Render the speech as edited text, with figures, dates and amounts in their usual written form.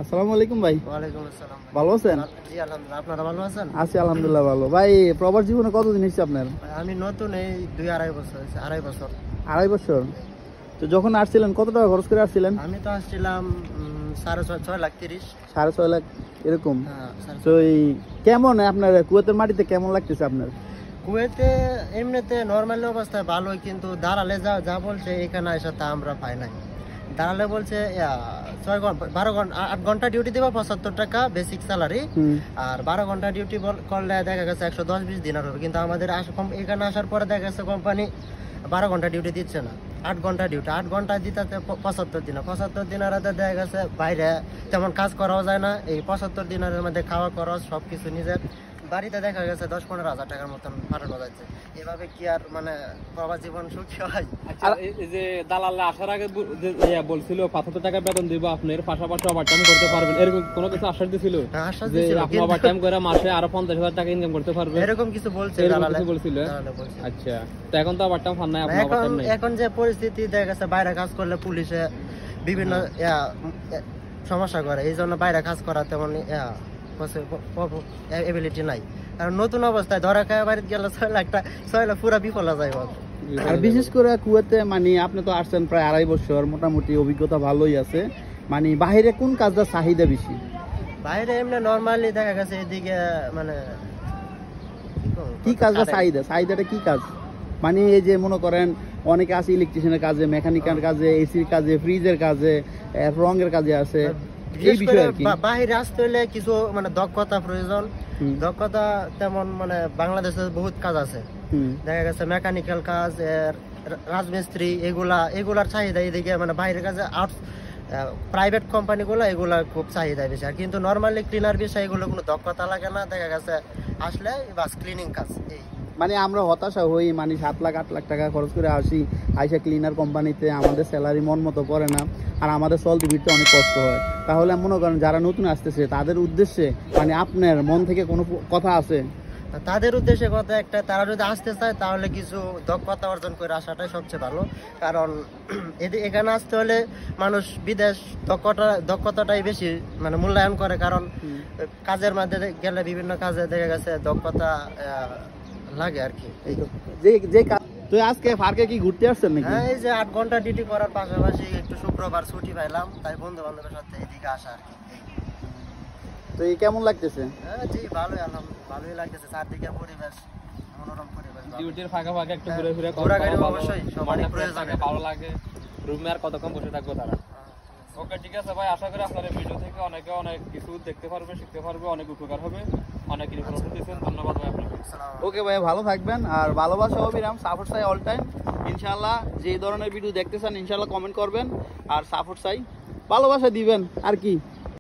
আসসালামু আলাইকুম ভাই। ওয়ালাইকুম আসসালাম। ভালো আছেন? জি আলহামদুলিল্লাহ, আপনারা ভালো আছেন? আছি আলহামদুলিল্লাহ ভালো। ভাই প্রবাস জীবনে কতদিন হচ্ছে আপনার? আমি নতুন, এই 2-2.5 বছর হয়েছে, 2.5 বছর। 2.5 বছর। তো যখন আসছিলেন কত টাকা খরচ করে আসছিলেন? আমি তো আসছিলাম 6.5 লাখ 30। 6.5 লাখ এরকম। হ্যাঁ, তো এই কেমন আপনার কুয়েতের মাটিতে কেমন লাগতেছে আপনার? কুয়েতে এমনিতে নর্মাল অবস্থায় ভালোই, কিন্তু দালালে যা যা বলছে এখানে এসে তা আমরা পাই নাই। দালালে বলছে 8 ঘন্টা ডিউটি দেবো 75 টাকা বেসিক স্যালারি, আর 12 ঘন্টা ডিউটি করলে দেখা গেছে 110-20 দিনার হবে। কিন্তু আমাদের এখানে আসার পরে দেখা গেছে কোম্পানি 12 ঘন্টা ডিউটি দিচ্ছে না, 8 ঘন্টা ডিউটি। 8 ঘন্টা দিতে 75 দিন, 75 দিনের দেখা গেছে বাইরে তেমন কাজ করাও যায় না। এই 75 দিনের মধ্যে খাওয়া খরচ সবকিছু নিজের বাড়িতে দেখা গেছে 10-15 হাজার টাকার মতন পাঠানো যাচ্ছে। এভাবে কি আর মানে প্রবাস জীবন সুখী হয়? আচ্ছা, এই যে দালালে আসার আগে বলছিল 75 টাকা বেতন দিব, আপনার পাশাপাশি ওভারটাইম করতে পারবেন, এরকম কোনো কিছু আশ্বাস দিছিল? হ্যাঁ, আশ্বাস যে দিছিল, আপনি ওভারটাইম করে মাসে আরো 50,000 টাকা ইনকাম করতে পারবেন, এরকম কিছু বলছে এরকম দালালে। কিছু বলছিল? দালালে বলছে। আচ্ছা, তো এখন তো ওভারটাইম ফান নাই, আপনার ওভারটাইম নাই। এখন যে পরিস্থিতি দেখা গেছে বাইরে কাজ করলে পুলিশে বিভিন্ন সমস্যা করে, এই জন্য বাইরে কাজ করা তেমন এবিলিটি নাই। কারণ নতুন অবস্থায় ধরা খায় বাড়িতে গেলে 6 লাখ পুরা বিফলা যায়। আর বিশেষ করে কুয়েতে মানে আপনি তো আসছেন প্রায় 2.5 বছর, মোটামুটি অভিজ্ঞতা ভালোই আছে। মানে বাইরে কোন কাজটা চাহিদা বেশি? বাইরে এমনি নরমালি দেখা গেছে এদিকে মানে কি কাজটা চাহিদাটা কি কাজ? মানে এই যে মনে করেন অনেকে আছে ইলেকট্রিশিয়ানের কাজে, মেকানিকের কাজে, এসির কাজে, ফ্রিজের কাজে, রঙের কাজে আছে। এই বিষয়ে আর কি বাইরে আসতে হলে কিছু মানে দক্ষতা প্রয়োজন। দক্ষতা তেমন মানে বাংলাদেশে বহুত কাজ আছে, দেখা গেছে মেকানিক্যাল কাজ, রাজমিস্ত্রি, এগুলার চাহিদা এদিকে মানে বাইরের কাজে প্রাইভেট কোম্পানিগুলো এগুলা খুব চাহিদা বেশি। আর কিন্তু নর্মালি ক্লিনার বিষয় এগুলো কোনো দক্ষতা লাগে না, দেখা গেছে আসলে বাস ক্লিনিং কাজ। এই মানে আমরা হতাশা হই, মানে 7 লাখ 8 লাখ টাকা খরচ করে আসি, আইসা ক্লিনার কোম্পানিতে আমাদের স্যালারি মন মতো করে না, আর আমাদের চলতে ফিরতে অনেক কষ্ট হয়। তাহলে মনে করেন যারা নতুন আসতেছে তাদের উদ্দেশ্যে মানে আপনার মন থেকে কোনো কথা আছে? তাদের উদ্দেশ্যে কথা একটা, তারা যদি আসতে চায় তাহলে কিছু দক্ষতা অর্জন করে আসাটাই সবচেয়ে ভালো। কারণ এখানে আসতে হলে মানুষ বিদেশ দক্ষতাটাই বেশি মানে মূল্যায়ন করে। কারণ কাজের মধ্যে গেলে বিভিন্ন কাজে দেখা গেছে দক্ষতা লাগে আর কি। তো আজকে পার্কে কি ঘুরতে আসছেন নাকি? হ্যাঁ, এই যে 8 ঘন্টা ডিউটি করার পাশাপাশি একটু শুক্রবার ছুটি পাইলাম, তাই বন্ধু বান্ধবের সাথে এদিকে আসা আর কি। তো এই কেমন লাগতেছে? হ্যাঁ জি, ভালোই লাগতেছে। চারদিকে পরিবেশ, মনোরম পরিবেশ। ডিউটির ফাঁকা ফাঁকা একটু ঘুরে ফিরে ঘোরাঘুরি অবশ্যই সবারই প্রয়োজন, ভালো লাগে। রুমে আর কতক্ষণ বসে থাকবো তারা। ওকে, ঠিক আছে ভাই, আশা করি আপনার এই ভিডিও থেকে অনেকে অনেক কিছু দেখতে পারবে, শিখতে পারবে, অনেক উপকার হবে, অনেক ইনফরমেশন দিচ্ছেন। ধন্যবাদ ভাই আপনাকে। ওকে ভাই, ভালো থাকবেন। আর ভালোবাসা অবিরাম, সাপোর্ট চাই অল টাইম ইনশাআল্লাহ। যে ধরনের ভিডিও দেখতে চান ইনশাআল্লাহ কমেন্ট করবেন, আর সাপোর্ট চাই, ভালোবাসা দিবেন আর কি।